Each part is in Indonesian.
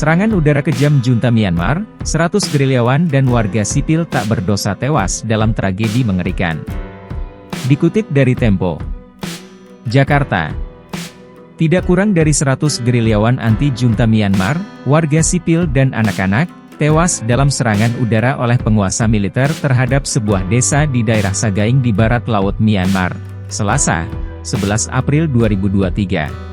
Serangan udara kejam junta Myanmar, 100 gerilyawan dan warga sipil tak berdosa tewas dalam tragedi mengerikan. Dikutip dari Tempo, Jakarta. Tidak kurang dari 100 gerilyawan anti-junta Myanmar, warga sipil dan anak-anak, tewas dalam serangan udara oleh penguasa militer terhadap sebuah desa di daerah Sagaing di barat laut Myanmar, Selasa, 11 April 2023.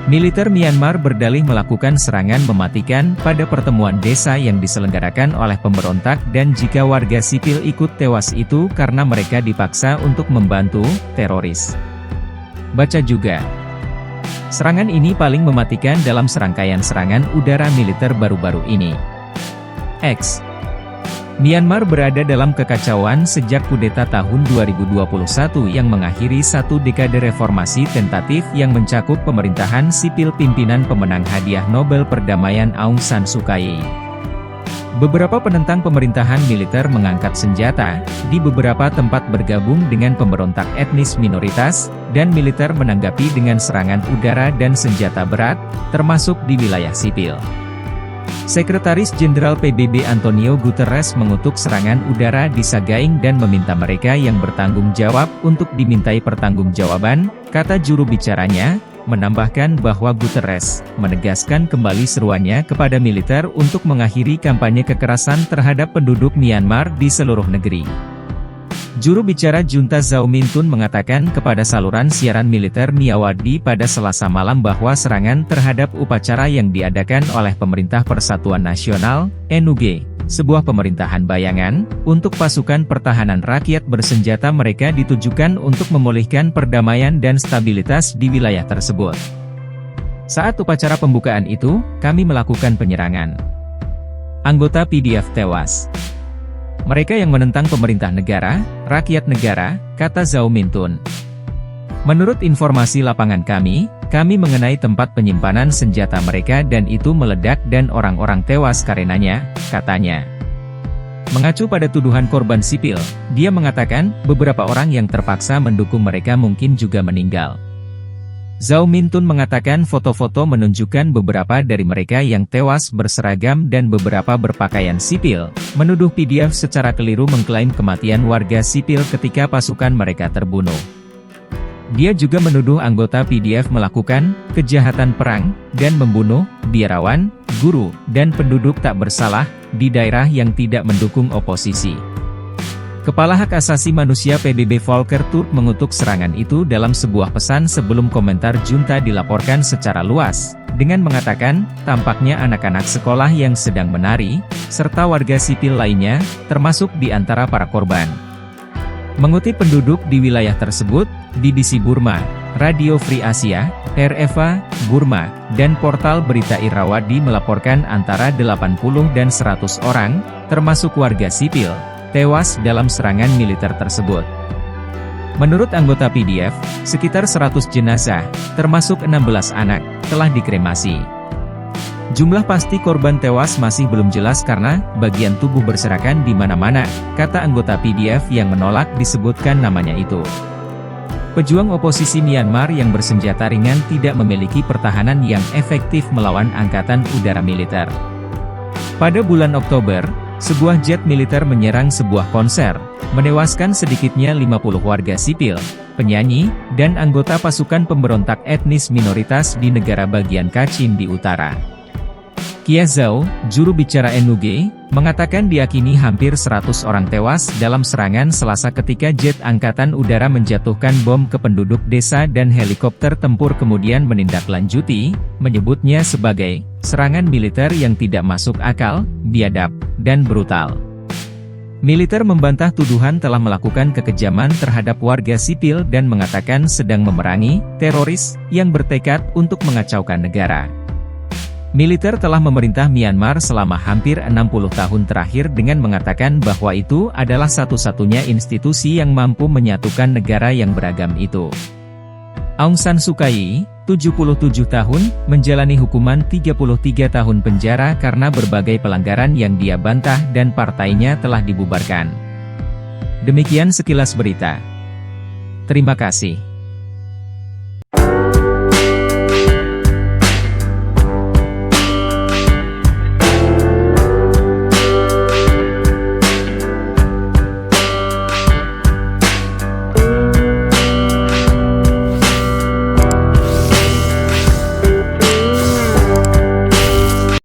Militer Myanmar berdalih melakukan serangan mematikan pada pertemuan desa yang diselenggarakan oleh pemberontak dan jika warga sipil ikut tewas itu karena mereka dipaksa untuk membantu teroris. Baca juga. Serangan ini paling mematikan dalam serangkaian serangan udara militer baru-baru ini. X. Myanmar berada dalam kekacauan sejak kudeta tahun 2021 yang mengakhiri satu dekade reformasi tentatif yang mencakup pemerintahan sipil pimpinan pemenang hadiah Nobel Perdamaian Aung San Suu Kyi. Beberapa penentang pemerintahan militer mengangkat senjata, di beberapa tempat bergabung dengan pemberontak etnis minoritas, dan militer menanggapi dengan serangan udara dan senjata berat, termasuk di wilayah sipil. Sekretaris Jenderal PBB Antonio Guterres mengutuk serangan udara di Sagaing dan meminta mereka yang bertanggung jawab untuk dimintai pertanggungjawaban, kata juru bicaranya, menambahkan bahwa Guterres menegaskan kembali seruannya kepada militer untuk mengakhiri kampanye kekerasan terhadap penduduk Myanmar di seluruh negeri. Juru bicara junta Zhao Mintun mengatakan kepada saluran siaran militer Myawaddi pada Selasa malam bahwa serangan terhadap upacara yang diadakan oleh Pemerintah Persatuan Nasional, NUG, sebuah pemerintahan bayangan, untuk pasukan pertahanan rakyat bersenjata mereka ditujukan untuk memulihkan perdamaian dan stabilitas di wilayah tersebut. Saat upacara pembukaan itu, kami melakukan penyerangan. Anggota PDF tewas. Mereka yang menentang pemerintah negara, rakyat negara, kata Zhao Mintun. Menurut informasi lapangan kami mengenai tempat penyimpanan senjata mereka dan itu meledak dan orang-orang tewas karenanya, katanya. Mengacu pada tuduhan korban sipil, dia mengatakan, beberapa orang yang terpaksa mendukung mereka mungkin juga meninggal. Zhao Mintun mengatakan foto-foto menunjukkan beberapa dari mereka yang tewas berseragam dan beberapa berpakaian sipil, menuduh PDF secara keliru mengklaim kematian warga sipil ketika pasukan mereka terbunuh. Dia juga menuduh anggota PDF melakukan kejahatan perang dan membunuh biarawan, guru, dan penduduk tak bersalah di daerah yang tidak mendukung oposisi. Kepala Hak Asasi Manusia PBB Volker Turk mengutuk serangan itu dalam sebuah pesan sebelum komentar junta dilaporkan secara luas, dengan mengatakan, tampaknya anak-anak sekolah yang sedang menari, serta warga sipil lainnya, termasuk di antara para korban. Mengutip penduduk di wilayah tersebut, BBC Burma, Radio Free Asia, RFA, Burma, dan portal berita Irrawaddy melaporkan antara 80 dan 100 orang, termasuk warga sipil, tewas dalam serangan militer tersebut. Menurut anggota PDF, sekitar 100 jenazah, termasuk 16 anak, telah dikremasi. Jumlah pasti korban tewas masih belum jelas karena bagian tubuh berserakan di mana-mana, kata anggota PDF yang menolak disebutkan namanya itu. Pejuang oposisi Myanmar yang bersenjata ringan tidak memiliki pertahanan yang efektif melawan angkatan udara militer. Pada bulan Oktober, sebuah jet militer menyerang sebuah konser, menewaskan sedikitnya 50 warga sipil, penyanyi, dan anggota pasukan pemberontak etnis minoritas di negara bagian Kachin di utara. Kia Zhao, juru bicara NUG, mengatakan diyakini hampir 100 orang tewas dalam serangan Selasa ketika jet angkatan udara menjatuhkan bom ke penduduk desa dan helikopter tempur kemudian menindaklanjuti, menyebutnya sebagai serangan militer yang tidak masuk akal, biadab, dan brutal. Militer membantah tuduhan telah melakukan kekejaman terhadap warga sipil dan mengatakan sedang memerangi teroris yang bertekad untuk mengacaukan negara. Militer telah memerintah Myanmar selama hampir 60 tahun terakhir dengan mengatakan bahwa itu adalah satu-satunya institusi yang mampu menyatukan negara yang beragam itu. Aung San Suu Kyi, 77 tahun, menjalani hukuman 33 tahun penjara karena berbagai pelanggaran yang dia bantah dan partainya telah dibubarkan. Demikian sekilas berita. Terima kasih.